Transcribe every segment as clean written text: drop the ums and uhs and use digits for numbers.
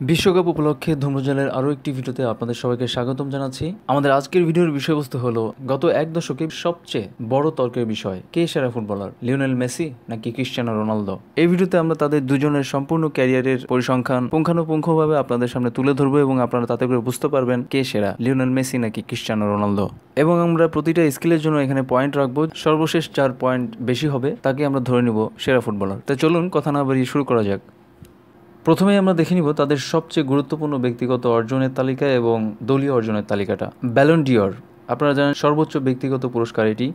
বিশ্বকাপ উপলক্ষে ধূম্রজালের আরও একটি ভিডিওতে আপনাদের সবাইকে স্বাগতম জানাচ্ছি। আমাদের আজকের ভিডিওর বিষয়বস্তু হলো গত এক দশকে সবচেয়ে বড় তর্কের বিষয়, কে সেরা ফুটবলার, লিওনেল মেসি নাকি ক্রিস্টিয়ানো রোনালদো। এই ভিডিওতে আমরা তাদের দুজনের সম্পূর্ণ ক্যারিয়ারের পরিসংখ্যান পুঙ্খানুপুঙ্খভাবে আপনাদের সামনে তুলে ধরবো এবং আপনারা তাতে করে বুঝতে পারবেন কে সেরা, লিওনেল মেসি নাকি ক্রিস্টিয়ানো রোনালদো। এবং আমরা প্রতিটা স্কিলের জন্য এখানে পয়েন্ট রাখবো, সর্বশেষ 4 পয়েন্ট বেশি হবে তাকে আমরা ধরে নিব সেরা ফুটবলার। তাই চলুন কথা না বাড়িয়ে শুরু করা যাক। প্রথমেই আমরা দেখে নিব তাদের সবচেয়ে গুরুত্বপূর্ণ ব্যক্তিগত অর্জনের তালিকা এবং দলীয় অর্জনের তালিকাটা। ব্যালন ডিওর, আপনারা জানেন সর্বোচ্চ ব্যক্তিগত পুরস্কার এটি।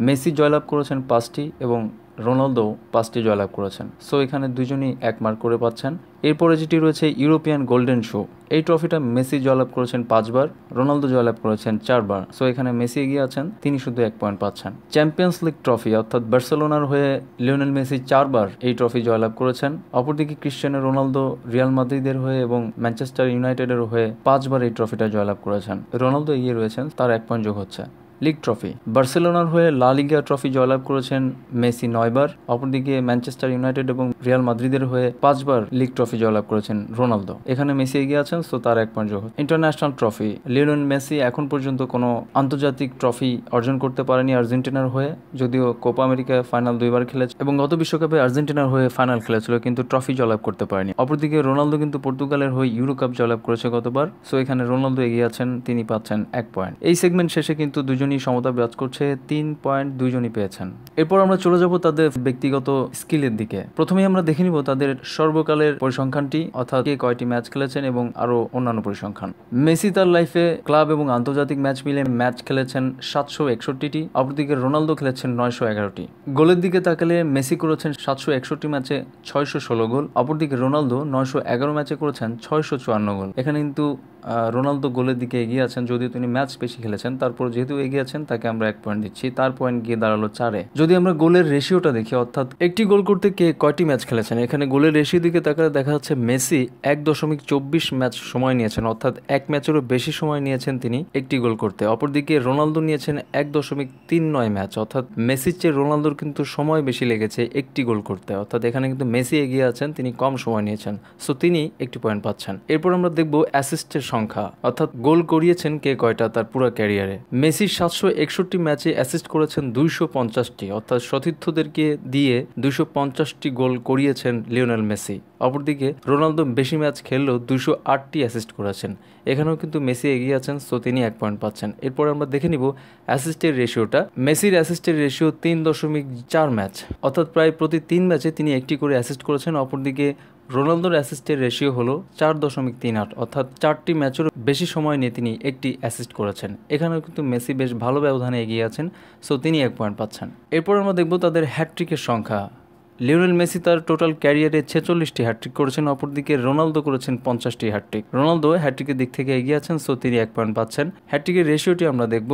মেসি জয়লাভ করেছেন 5টি এবং রোনালদো 5টি জয়লাভ করেছেন। সো এখানে দুজনই 1 মার্ক করে পাচ্ছেন। এরপরে যেটি রয়েছে ইউরোপিয়ান গোল্ডেন শু, এই ট্রফিটা মেসি জয়লাভ করেছেন 5 বার, রোনালদো জয়লাভ করেছেন 4 বার। সো এখানে মেসি এগিয়ে আছেন, তিনি শুধু 1 পয়েন্ট পাচ্ছেন। চ্যাম্পিয়ন্স লিগ ট্রফি, অর্থাৎ বার্সেলোনার হয়ে লিওনেল মেসি 4 বার এই ট্রফি জয়লাভ করেছেন। অপরদিকে ক্রিস্টিয়ানো রোনালদো রিয়াল মাদ্রিদের হয়ে এবং ম্যানচেস্টার ইউনাইটেডের হয়ে 5 বার এই ট্রফিটা জয়লাভ করেছেন। রোনালদো এগিয়ে রয়েছেন, তার 1 পয়েন্ট যোগ হচ্ছে। লিগ ট্রফি, বার্সেলোনার হয়ে লা লিগা ট্রফি জয়লাভ করেছেন মেসি 9 বার। অপরদিকে ম্যানচেস্টার ইউনাইটেড এবং রিয়াল মাদ্রিদের হয়ে 5 বার লিগ ট্রফি জয়লাভ করেছেন রোনালদো। এখানে মেসি এগিয়ে আছেন, সো তার 1 পয়েন্ট যোগ। ইন্টারন্যাশনাল ট্রফি, লিওনেল মেসি এখন পর্যন্ত কোনো আন্তর্জাতিক ট্রফি অর্জন করতে পারেনি আর্জেন্টিনার হয়ে, যদিও কোপা আমেরিকায় ফাইনাল 2 বার খেলেছে এবং গত বিশ্বকাপে আর্জেন্টিনার হয়ে ফাইনাল খেলেছিল, কিন্তু ট্রফি জয়লাভ করতে পারেনি। অপরদিকে রোনালদো কিন্তু পর্তুগালের হয়ে ইউরো কাপ জয়লাভ করেছে গতবার। সো এখানে রোনালদো এগিয়ে আছেন, তিনি পাচ্ছেন 1 পয়েন্ট। এই সেগমেন্ট শেষে কিন্তু দুজনই সমতা বিরাজ করছে, 3 পয়েন্ট দুইজনই পেয়েছেন। এরপর আমরা চলে যাব তাদের ব্যক্তিগত স্কিলের দিকে। প্রথমেই আমরা দেখে নিব তাদের সর্বকালের পরিসংখ্যানটি, অর্থাৎ কে কয়টি ম্যাচ খেলেছেন এবং আরো অন্যান্য পরিসংখ্যান। মেসি তার লাইফে ক্লাব এবং আন্তর্জাতিক ম্যাচ মিলে ম্যাচ খেলেছেন 761টি, অপরদিকে রোনালদো খেলেছেন 911টি। গোলের দিকে তাকালে মেসি করেছেন 761 ম্যাচে 616 গোল, অপরদিকে রোনালদো 911 ম্যাচে করেছেন 654 গোল। এখানে কিন্তু রোনালদো গোলের দিকে এগিয়ে আছেন, যদিও তিনি ম্যাচ বেশি খেলেছেন, তারপর যেহেতু এগিয়ে আছেন তাকে আমরা 1 পয়েন্ট দিচ্ছি। তার পয়েন্ট গিয়ে দাঁড়ালো 4-এ। যদি আমরা গোলের রেশিওটা দেখি, অর্থাৎ একটি গোল করতে কে কয়টি ম্যাচ খেলেছেন, এখানে গোলের রেশিও দিকে তাকালে দেখা যাচ্ছে মেসি 1.24 ম্যাচ সময় নিয়েছেন, অর্থাৎ 1 ম্যাচেরও বেশি সময় নিয়েছেন তিনি একটি গোল করতে। অপরদিকে রোনালদো নিয়েছেন 1.39 ম্যাচ, অর্থাৎ মেসির চেয়ে রোনালদোর কিন্তু সময় বেশি লেগেছে একটি গোল করতে, অর্থাৎ এখানে কিন্তু মেসি এগিয়ে আছেন, তিনি কম সময় নিয়েছেন। সো তিনি 1 পয়েন্ট পাচ্ছেন। এরপর আমরা দেখব অ্যাসিস্টের সংখ্যা, অর্থাৎ গোল করিয়েছেন কে কয়টা তার পুরো ক্যারিয়ারে। মেসি 761 ম্যাচে অ্যাসিস্ট করেছেন 250টি, অর্থাৎ সতীর্থদেরকে দিয়ে 250টি গোল করিয়েছেন লিওনেল মেসি। অপরদিকে রোনালদো বেশি ম্যাচ খেললেও 208টি অ্যাসিস্ট করেছেন, এখানেও কিন্তু মেসি এগিয়ে আছেন, সো তিনি 1 পয়েন্ট পাচ্ছেন। এরপর আমরা দেখে নিব অ্যাসিস্টের রেশিওটা। মেসির অ্যাসিস্টের রেশিও 3.4 ম্যাচ, অর্থাৎ প্রায় প্রতি 3 ম্যাচে তিনি একটি করে অ্যাসিস্ট করেছেন। অপরদিকে রোনালদোর অ্যাসিস্টের রেশিও হলো 4.38, অর্থাৎ 4টি ম্যাচেরও বেশি সময় নিয়ে তিনি একটি অ্যাসিস্ট করেছেন। এখানেও কিন্তু মেসি বেশ ভালো ব্যবধানে এগিয়ে আছেন, সো তিনি 1 পয়েন্ট পাচ্ছেন। এরপর আমরা দেখব তাদের হ্যাটট্রিকের সংখ্যা। লিওনেল মেসি তার টোটাল ক্যারিয়ারে 46টি হ্যাটট্রিক করেছেন, অপরদিকে রোনালদো করেছেন 50টি হ্যাটট্রিক। রোনালদো হ্যাটট্রিকের দিক থেকে এগিয়ে আছেন, সো তিনি 1 পয়েন্ট পাচ্ছেন। হ্যাটট্রিকের রেশিওটি আমরা দেখব।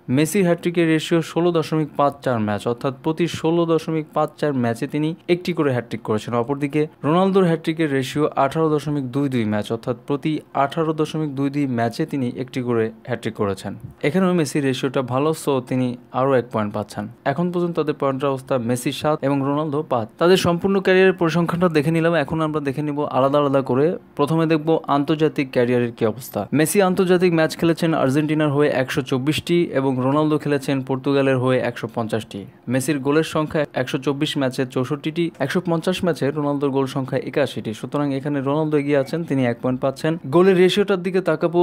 মেসির হ্যাটট্রিকের রেশিও 16.54 ম্যাচ, অর্থাৎ প্রতি 16.54 ম্যাচে তিনি একটি করে হ্যাটট্রিক করেছেন। অপরদিকে রোনালদোর হ্যাটট্রিকের রেশিও 18.22 ম্যাচ, অর্থাৎ প্রতি 18.22 ম্যাচে তিনি একটি করে হ্যাটট্রিক করেছেন। এখানেও মেসির রেশিওটা ভালো, সো তিনি আরও 1 পয়েন্ট পাচ্ছেন। এখন পর্যন্ত তাদের পয়েন্টের অবস্থা মেসি 7 এবং রোনালদো 5। তাদের সম্পূর্ণ ক্যারিয়ারের পরিসংখ্যানটা দেখে নিলাম, এখন আমরা দেখে নিব আলাদা আলাদা করে। প্রথমে দেখব আন্তর্জাতিক ক্যারিয়ারের কি অবস্থা। মেসি আন্তর্জাতিক ম্যাচ খেলেছেন আর্জেন্টিনার হয়ে 124টি এবং রোনালদো খেলেছেন পর্তুগালের হয়ে 150টি। মেসির গোলের সংখ্যা 124 ম্যাচে 64টি, 150 ম্যাচে রোনালদোর গোল সংখ্যা 81টি। সুতরাং এখানে রোনালদো এগিয়ে আছেন, তিনি 1 পয়েন্ট পাচ্ছেন। গোলের রেশিওটার দিকে তাকাবো,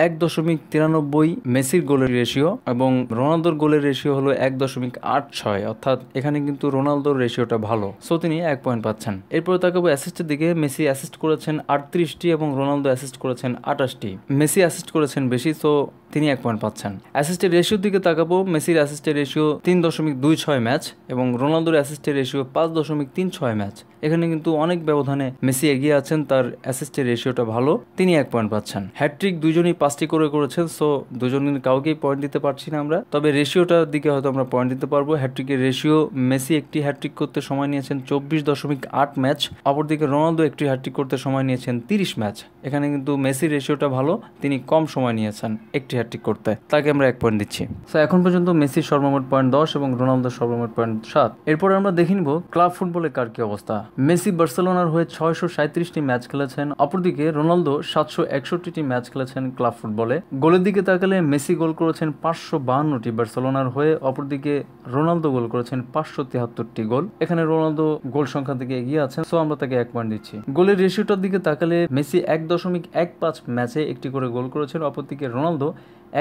1.93 মেসির গোলের রেশিও এবং রোনালদোর গোলের রেশিও হলো 1.86, অর্থাৎ এখানে কিন্তু রোনালদোর রেশিওটা ভালো, সো তিনি 1 পয়েন্ট পাচ্ছেন। এরপরে তাকাবো অ্যাসিস্টের দিকে। মেসি অ্যাসিস্ট করেছেন 38টি এবং রোনালদো অ্যাসিস্ট করেছেন 28টি। মেসি অ্যাসিস্ট করেছেন বেশি, সো তিনি 1 পয়েন্ট পাচ্ছেন। অ্যাসিস্টের রেশিওর দিকে তাকাবো। মেসির অ্যাসিস্টের রেশিও 3.26 ম্যাচ এবং রোনালদোর অ্যাসিস্টের রেশিও 5.36 ম্যাচ। এখানে কিন্তু অনেক ব্যবধানে মেসি এগিয়ে আছেন, তার অ্যাসিস্টের রেশিওটা ভালো, তিনি 1 পয়েন্ট পাচ্ছেন। হ্যাটট্রিক দুজনই 5টি করে করেছেন, সো দুজনের কাউকেই পয়েন্ট দিতে পারছি না আমরা, তবে রেশিওটার দিকে হয়তো আমরা পয়েন্ট দিতে পারবো। হ্যাটট্রিকের রেশিও, মেসি একটি হ্যাটট্রিক করতে সময় নিয়েছেন 24.8 ম্যাচ, অপরদিকে রোনালদো একটি হ্যাটট্রিক করতে সময় নিয়েছেন 30 ম্যাচ। এখানে কিন্তু মেসির রেশিওটা ভালো, তিনি কম সময় নিয়েছেন একটি হ্যাটট্রিক করতে, তাকে আমরা 1 পয়েন্ট দিচ্ছি। সো এখন পর্যন্ত মেসির সর্বমোট পয়েন্ট 10 এবং রোনালদোর সর্বমোট পয়েন্ট 7। এরপরে আমরা দেখে নিব ক্লাব ফুটবলে কার কি অবস্থা। মেসি বার্সেলোনার হয়ে 637টি ম্যাচ খেলেছেন, অপরদিকে রোনালদো 761টি ম্যাচ খেলেছেন ক্লাব ফুটবলে। গোলের দিকে তাকালে মেসি গোল করেছেন 552টি বার্সেলোনার হয়ে, অপরদিকে রোনালদো গোল করেছেন 573টি গোল। এখানে রোনালদো গোল সংখ্যা থেকে এগিয়ে আছেন, সো আমরা তাকে 1 পয়েন্ট দিচ্ছি। গোলের রেশিওটার দিকে তাকালে মেসি 1.15 ম্যাচে একটি করে গোল করেছেন, অপরদিকে রোনালদো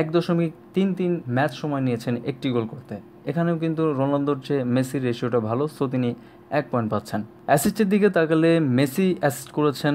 1.33 ম্যাচ সময় নিয়েছেন একটি গোল করতে। এখানেও কিন্তু রোনালদোর চেয়ে মেসির রেশিওটা ভালো, সো তিনি 1 পয়েন্ট পাচ্ছেন। অ্যাসিস্টের দিকে তাকালে মেসি অ্যাসিস্ট করেছেন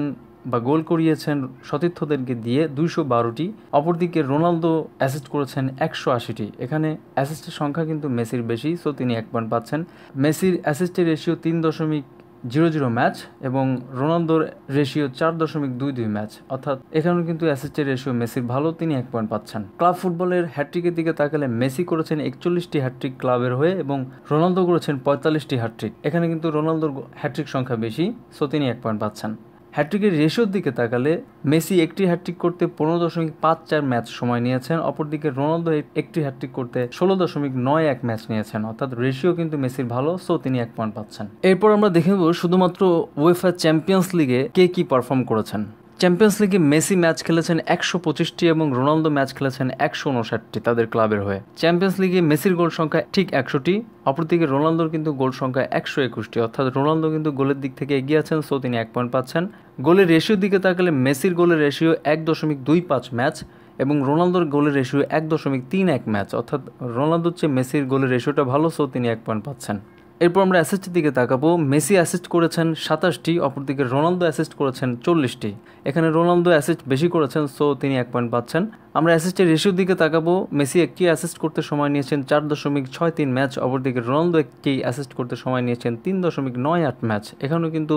বা গোল করিয়েছেন সতীর্থদেরকে দিয়ে 212টি, অপরদিকে রোনালদো অ্যাসিস্ট করেছেন 180টি। এখানে অ্যাসিস্টের সংখ্যা কিন্তু মেসির বেশি, সো তিনি 1 পয়েন্ট পাচ্ছেন। মেসির অ্যাসিস্টের রেশিও 3.00 ম্যাচ এবং রোনালদোর রেশিও 4.22 ম্যাচ, অর্থাৎ এখানেও কিন্তু অ্যাসিস্টের রেশিও মেসির ভালো, তিনি 1 পয়েন্ট পাচ্ছেন। ক্লাব ফুটবলের হ্যাটট্রিকের দিকে তাকালে মেসি করেছেন 41টি হ্যাটট্রিক ক্লাবের হয়ে এবং রোনালদো করেছেন 45টি হ্যাটট্রিক। এখানে কিন্তু রোনালদোর হ্যাটট্রিক সংখ্যা বেশি, সো তিনি 1 পয়েন্ট পাচ্ছেন। হ্যাটট্রিকের রেশিওর দিকে তাকালে মেসি একটি হ্যাটট্রিক করতে 15.54 ম্যাচ সময় নিয়েছেন, অপরদিকে রোনালদো একটি হ্যাটট্রিক করতে 16.91 ম্যাচ নিয়েছেন, অর্থাৎ রেশিও কিন্তু মেসির ভালো, সো তিনি 1 পয়েন্ট পাচ্ছেন। এরপর আমরা দেখে নেব শুধুমাত্র উয়েফা চ্যাম্পিয়ন্স লিগে কে কি পারফর্ম করেছেন। চ্যাম্পিয়ন্স লিগে মেসি ম্যাচ খেলেছেন 125টি এবং রোনালদো ম্যাচ খেলেছেন 159টি তাদের ক্লাবের হয়ে। চ্যাম্পিয়ন্স লিগে মেসির গোল সংখ্যা ঠিক 100টি, অপরদিকে রোনালদোর কিন্তু গোল সংখ্যা 121টি, অর্থাৎ রোনালদো কিন্তু গোলের দিক থেকে এগিয়ে আছেন, সো তিনি 1 পয়েন্ট পাচ্ছেন। গোলের রেশিওর দিকে তাকালে মেসির গোলের রেশিও 1.25 ম্যাচ এবং রোনালদোর গোলের রেশিও 1.31 ম্যাচ, অর্থাৎ রোনালদোর চেয়ে মেসির গোলের রেশিওটা ভালো, সো তিনি 1 পয়েন্ট পাচ্ছেন। এরপর আমরা অ্যাসিস্টের দিকে তাকাবো। মেসি অ্যাসিস্ট করেছেন 27টি, অপরদিকে রোনালদো অ্যাসিস্ট করেছেন 40টি। এখানে রোনালদো অ্যাসিস্ট বেশি করেছেন, সো তিনি 1 পয়েন্ট পাচ্ছেন। আমরা অ্যাসিস্টের রেশিওর দিকে তাকাবো। মেসি একটি অ্যাসিস্ট করতে সময় নিয়েছেন 4.63 ম্যাচ, অপরদিকে রোনালদো একটি অ্যাসিস্ট করতে সময় নিয়েছেন 3.98 ম্যাচ। এখানেও কিন্তু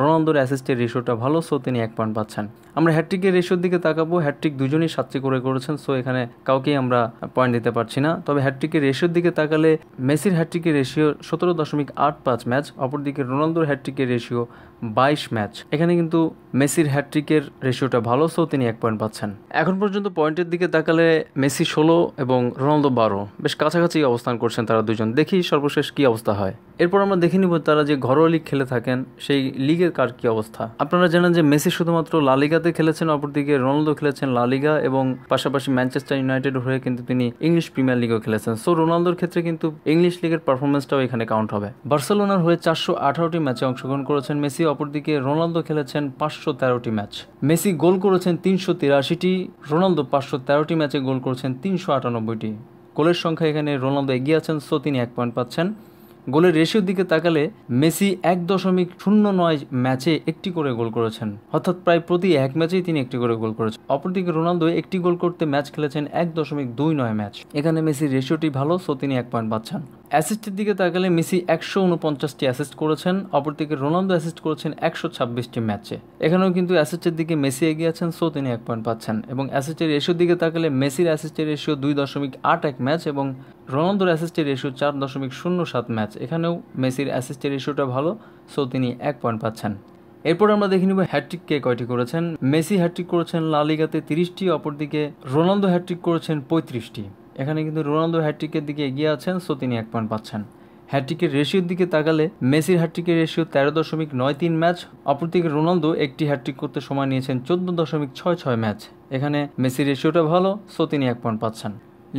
রোনালদোর অ্যাসিস্টের রেশিওটা ভালো, সো তিনি 1 পয়েন্ট পাচ্ছেন। আমরা হ্যাটট্রিকের রেশিওর দিকে তাকাবো। হ্যাটট্রিক দুজনই 7টি করে করেছেন, সো এখানে কাউকেই আমরা পয়েন্ট দিতে পারছি না। তবে হ্যাটট্রিকের রেশিওর দিকে তাকালে মেসির হ্যাটট্রিকের রেশিও 17.85 ম্যাচ, অপরদিকে রোনালদোর হ্যাটট্রিকের রেশিও 22 ম্যাচ। এখানে কিন্তু মেসির হ্যাটট্রিকের রেশিওটা ভালো, সো তিনি 1 পয়েন্ট পাচ্ছেন। এখন পর্যন্ত পয়েন্টের দিকে তাকালে মেসি 16 এবং রোনালদো 12, বেশ কাছাকাছি অবস্থান করছেন তারা দুজন। দেখি সর্বশেষ কি অবস্থা হয়। এরপর আমরা দেখে নিব তারা যে ঘরোয়া লিগ খেলে থাকেন সেই লিগের কার কি অবস্থা। আপনারা জানেন যে মেসি শুধুমাত্র লা লিগাতে খেলেছেন, অপরদিকে রোনালদো খেলেছেন লা লিগা এবং পাশাপাশি ম্যানচেস্টার ইউনাইটেড হয়ে কিন্তু তিনি ইংলিশ প্রিমিয়ার লিগও খেলেছেন। সো রোনালদোর ক্ষেত্রে কিন্তু ইংলিশ লিগের পারফরমেন্সটাও এখানে কাউন্ট হবে। বার্সেলোনার হয়ে 418টি ম্যাচে অংশগ্রহণ করেছেন মেসি, অপরদিকে রোনালদো খেলেছেন 513টি ম্যাচ। মেসি গোল করেছেন 383টি, রোনালদো 513টি ম্যাচে গোল করেছেন 398টি। গোলের সংখ্যা এখানে রোনালদো এগিয়ে আছেন, সো তিনি 1 পয়েন্ট পাচ্ছেন। গোলের রেশিওর দিকে তাকালে মেসি 1.09 ম্যাচে একটি করে গোল করেছেন, অর্থাৎ প্রায় প্রতি 1 ম্যাচেই তিনি একটি করে গোল করেছেন। অপরদিকে রোনালদো একটি গোল করতে ম্যাচ খেলেছেন 1.29 ম্যাচ। এখানে মেসির রেশিওটি ভালো, সো তিনি 1 পয়েন্ট পাচ্ছেন। অ্যাসিস্টের দিকে তাকালে মেসি 149টি অ্যাসিস্ট করেছেন, অপরদিকে রোনালদো অ্যাসিস্ট করেছেন 126টি ম্যাচে। এখানেও কিন্তু অ্যাসিস্টের দিকে মেসি এগিয়ে আছেন, সো তিনি 1 পয়েন্ট পাচ্ছেন। এবং অ্যাসিস্টের রেশিওর দিকে তাকালে মেসির অ্যাসিস্টের রেশিও 2.81 ম্যাচ এবং রোনালদোর অ্যাসিস্টের রেশিও 4.07 ম্যাচ। এখানেও মেসির অ্যাসিস্টের রেশিওটা ভালো, সো তিনি 1 পয়েন্ট পাচ্ছেন। এরপর আমরা দেখে নিব হ্যাটট্রিক কে কয়টি করেছেন। মেসি হ্যাটট্রিক করেছেন লা লিগাতে 30টি, অপরদিকে রোনালদো হ্যাটট্রিক করেছেন 35টি। এখানে কিন্তু রোনালদো হ্যাটট্রিকের দিকে এগিয়ে আছেন, সো তিনি 1 পয়েন্ট পাচ্ছেন। হ্যাটট্রিকের রেশিওর দিকে তাকালে মেসির হ্যাটট্রিকের রেশিও 13.93 ম্যাচ, অপরদিকে রোনালদো একটি হ্যাটট্রিক করতে সময় নিয়েছেন 14.66 ম্যাচ। এখানে মেসির রেশিওটা ভালো, সো তিনি 1 পয়েন্ট পাচ্ছেন।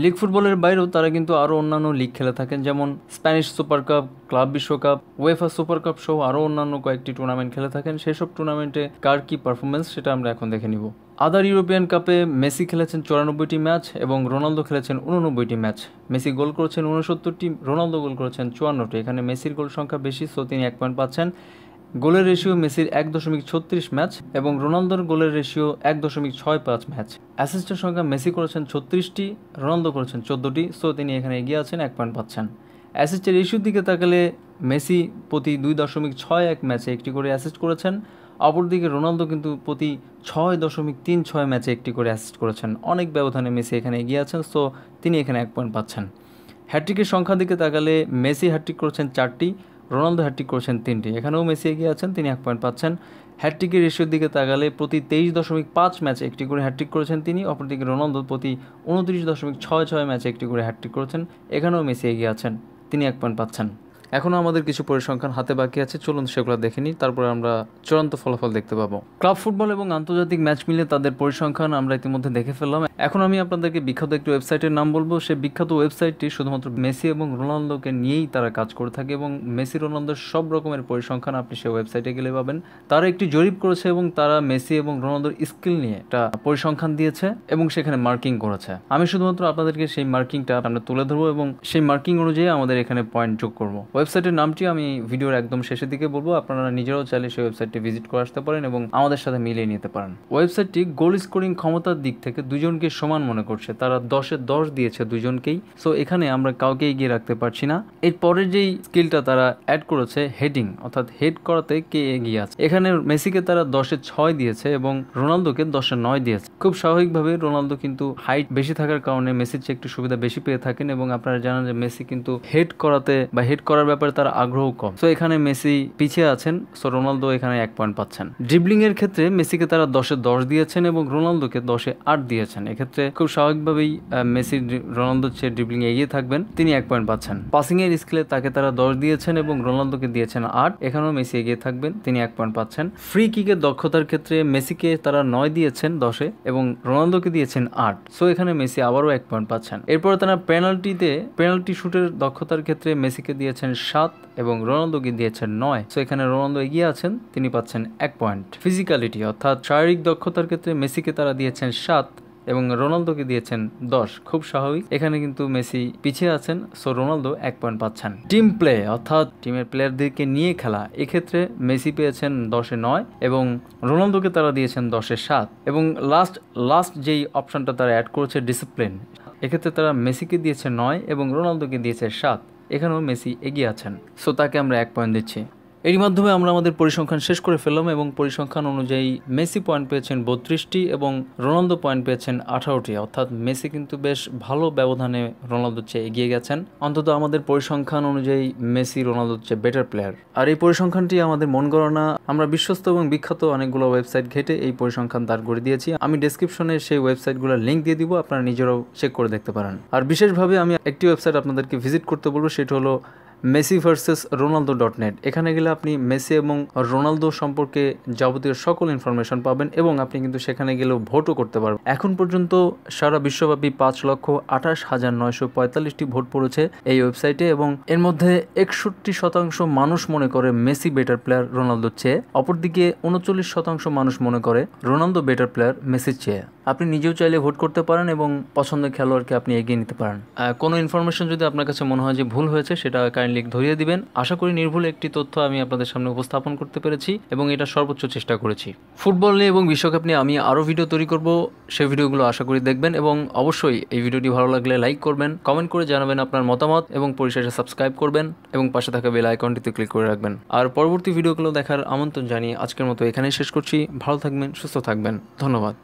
লিগ ফুটবলের বাইরেও তারা কিন্তু আরও অন্যান্য লিগ খেলে থাকেন, যেমন স্প্যানিশ সুপার কাপ, ক্লাব বিশ্বকাপ, উয়েফা সুপার কাপ সহ আরও অন্যান্য কয়েকটি টুর্নামেন্ট খেলে থাকেন। সেসব টুর্নামেন্টে কার কি পারফরমেন্স সেটা আমরা এখন দেখে নিব। আদার ইউরোপিয়ান কাপে মেসি খেলেছেন 94টি ম্যাচ এবং রোনালদো খেলেছেন 89টি ম্যাচ। মেসি গোল করেছেন 69টি, রোনালদো গোল করেছেন 54টি। এখানে মেসির গোল সংখ্যা বেশি, সো তিনি 1 পয়েন্ট পাচ্ছেন। গোলের রেশিও মেসির 1.36 ম্যাচ এবং রোনালদোর গোলের রেশিও 1.65 ম্যাচ। অ্যাসিস্টের সংখ্যা মেসি করেছেন 36টি, রোনালদো করেছেন 14টি, সো তিনি এখানে এগিয়ে আছেন, 1 পয়েন্ট পাচ্ছেন। অ্যাসিস্টের রেশিওর দিকে তাকালে মেসি প্রতি 2.61 ম্যাচে একটি করে অ্যাসিস্ট করেছেন, অপরদিকে রোনালদো কিন্তু প্রতি 6.36 ম্যাচে একটি করে অ্যাসিস্ট করেছেন। অনেক ব্যবধানে মেসি এখানে এগিয়ে আছেন, সো তিনি এখানে 1 পয়েন্ট পাচ্ছেন। হ্যাটট্রিকের সংখ্যার দিকে তাকালে মেসি হ্যাটট্রিক করেছেন 4টি, রোনালদো হ্যাটট্রিক করেছেন 3টি, এখানেও মেসি এগিয়ে আছেন, তিনি 1 পয়েন্ট পাচ্ছেন। হ্যাটট্রিকের রেশিওর দিকে তাকালে প্রতি 23.5 ম্যাচে একটি করে হ্যাটট্রিক করেছেন তিনি, অপরদিকে রোনালদো প্রতি 29.66 ম্যাচে একটি করে হ্যাটট্রিক করেছেন, এখানেও মেসি এগিয়ে আছেন, তিনি 1 পয়েন্ট পাচ্ছেন। এখনও আমাদের কিছু পরিসংখ্যান হাতে বাকি আছে, চলুন সেগুলো দেখে নিই, তারপরে আমরা চূড়ান্ত ফলাফল দেখতে পাবো। ক্লাব ফুটবল এবং আন্তর্জাতিক ম্যাচ মিলে তাদের পরিসংখ্যান আমরা ইতিমধ্যে দেখে ফেললাম। এখন আমি আপনাদেরকে বিখ্যাত একটি ওয়েবসাইটের নাম বলবো। সেই বিখ্যাত ওয়েবসাইটটি শুধুমাত্র মেসি এবং রোনালদোকে নিয়েই তারা কাজ করে থাকে এবং মেসি রোনালদোর সব রকমের পরিসংখ্যান আপনি সেই ওয়েবসাইটে গেলে পাবেন। তারা একটি জরিপ করেছে এবং তারা মেসি এবং রোনালদোর স্কিল নিয়ে একটা পরিসংখ্যান দিয়েছে এবং সেখানে মার্কিং করেছে। আমি শুধুমাত্র আপনাদেরকে সেই মার্কিংটা আমরা তুলে ধরবো এবং সেই মার্কিং অনুযায়ী আমাদের এখানে পয়েন্ট যোগ করবো। ওয়েবসাইটের নামটি আমি ভিডিওর একদম শেষের দিকে বলবো, আপনারা নিজেরাও চাইলে সেই ওয়েবসাইটটি ভিজিট করে আসতে পারেন এবং আমাদের সাথে মিলিয়ে নিতে পারেন। ওয়েবসাইটটি গোল স্কোরিং ক্ষমতার দিক থেকে দুজনকে সমান মনে করছে, তারা 10-এ 10 দিয়েছে দুজনকেই। সো এখানে আমরা কাউকে এগিয়ে রাখতে পারছি না। এর পরের যেই স্কিলটা তারা অ্যাড করেছে হেডিং, অর্থাৎ হেড করাতে কে এগিয়ে আছে, এখানে মেসিকে তারা 10-এ 6 দিয়েছে এবং রোনালদোকে 10-এ 9 দিয়েছে। খুব স্বাভাবিকভাবে রোনালদো কিন্তু হাইট বেশি থাকার কারণে মেসির চেয়ে একটু সুবিধা বেশি পেয়ে থাকেন এবং আপনারা জানেন যে মেসি কিন্তু হেড করাতে বা হেড করার ব্যাপারে তার আগ্রহ কম। সো এখানে মেসি পিছিয়ে আছেন, সো রোনালদো এখানে 1 পয়েন্ট পাচ্ছেন। ড্রিবলিং এর ক্ষেত্রে মেসিকে তারা 10-এ 10 দিয়েছেন এবং রোনালদোকে 10-এ 8 দিয়েছেন। এক্ষেত্রে খুব স্বাভাবিকভাবেই মেসি রোনালদোর চেয়ে ড্রিবলিং এগিয়ে থাকবেন, তিনি 1 পয়েন্ট পাচ্ছেন। পাসিং এর স্কিলে তাকে তারা 10 দিয়েছেন এবং রোনালদোকে দিয়েছেন 8, এখানেও মেসি এগিয়ে থাকবেন, তিনি 1 পয়েন্ট পাচ্ছেন। ফ্রি কিকের দক্ষতার ক্ষেত্রে মেসিকে তারা 9 দিয়েছেন 10-এ এবং রোনালদোকে দিয়েছেন 8, সো এখানে মেসি আবারও 1 পয়েন্ট পাচ্ছেন। এরপরে তারা পেনাল্টি শুটের দক্ষতার ক্ষেত্রে মেসিকে দিয়েছেন 7 এবং রোনালদোকে দিয়েছেন 9, সো এখানে রোনালদো এগিয়ে আছেন, তিনি পাচ্ছেন 1 পয়েন্ট। ফিজিক্যালিটি অর্থাৎ শারীরিক দক্ষতার ক্ষেত্রে মেসিকে তারা দিয়েছেন 7 এবং রোনালদোকে দিয়েছেন 10, খুব স্বাভাবিক, এখানে কিন্তু মেসি পিছিয়ে আছেন, সো রোনালদো 1 পয়েন্ট পাচ্ছেন। টিম প্লে অর্থাৎ টিমের প্লেয়ারদেরকে নিয়ে খেলা, এক্ষেত্রে মেসি পেয়েছেন 10-এ 9 এবং রোনালদোকে তারা দিয়েছেন 10-এ 7 এবং লাস্ট যেই অপশনটা তারা অ্যাড করেছে ডিসিপ্লিন, এক্ষেত্রে তারা মেসিকে দিয়েছে 9 এবং রোনালদোকে দিয়েছে 7, এখানেও মেসি এগিয়ে আছেন, সো তাকে আমরা 1 পয়েন্ট দিচ্ছি। এর মাধ্যমে আমরা আমাদের পরিসংখ্যান শেষ করে ফেললাম এবং পরিসংখ্যান অনুযায়ী মেসি পয়েন্ট পেয়েছেন 32টি এবং রোনালদো পয়েন্ট পেয়েছেন 18টি, অর্থাৎ মেসি কিন্তু বেশ ভালো ব্যবধানে রোনালদোর চেয়ে এগিয়ে গেছেন। অন্তত আমাদের পরিসংখ্যান অনুযায়ী মেসি রোনালদোর চেয়ে বেটার প্লেয়ার। আর এই পরিসংখ্যানটি আমাদের মন গড়া, আমরা বিশ্বস্ত এবং বিখ্যাত অনেকগুলো ওয়েবসাইট ঘেটে এই পরিসংখ্যান দাঁড় করে দিয়েছি। আমি ডেসক্রিপশনে সেই ওয়েবসাইটগুলোর লিঙ্ক দিয়ে দিব, আপনারা নিজেরাও চেক করে দেখতে পারেন। আর বিশেষভাবে আমি একটি ওয়েবসাইট আপনাদেরকে ভিজিট করতে বলবো, সেটা হলো messi-ronaldo.net। এখানে গেলে আপনি মেসি এবং রোনালদো সম্পর্কে যাবতীয় সকল ইনফরমেশন পাবেন এবং আপনি কিন্তু সেখানে গেলেও ভোটও করতে পারবেন। এখন পর্যন্ত সারা বিশ্বব্যাপী 5,28,945টি ভোট পড়েছে এই ওয়েবসাইটে এবং এর মধ্যে 61% মানুষ মনে করে মেসি বেটার প্লেয়ার রোনালদোর চেয়ে, অপরদিকে 39% মানুষ মনে করে রোনালদো বেটার প্লেয়ার মেসির চেয়ে। আপনি নিজেও চাইলে ভোট করতে পারেন এবং পছন্দের খেলোয়াড়কে আপনি এগিয়ে নিতে পারেন। কোনো ইনফরমেশন যদি আপনার কাছে মনে হয় যে ভুল হয়েছে, সেটা কাইন্ডলি ধরিয়ে দিবেন। আশা করি নির্ভুল একটি তথ্য আমি আপনাদের সামনে উপস্থাপন করতে পেরেছি এবং এটা সর্বোচ্চ চেষ্টা করেছি। ফুটবল নিয়ে এবং বিশ্বকাপ নিয়ে আমি আরও ভিডিও তৈরি করব, সেই ভিডিওগুলো আশা করি দেখবেন এবং অবশ্যই এই ভিডিওটি ভালো লাগলে লাইক করবেন, কমেন্ট করে জানাবেন আপনার মতামত এবং পরিশেষে সাবস্ক্রাইব করবেন এবং পাশে থাকা বেল আইকনটিতে ক্লিক করে রাখবেন। আর পরবর্তী ভিডিওগুলো দেখার আমন্ত্রণ জানিয়ে আজকের মতো এখানেই শেষ করছি। ভালো থাকবেন, সুস্থ থাকবেন, ধন্যবাদ।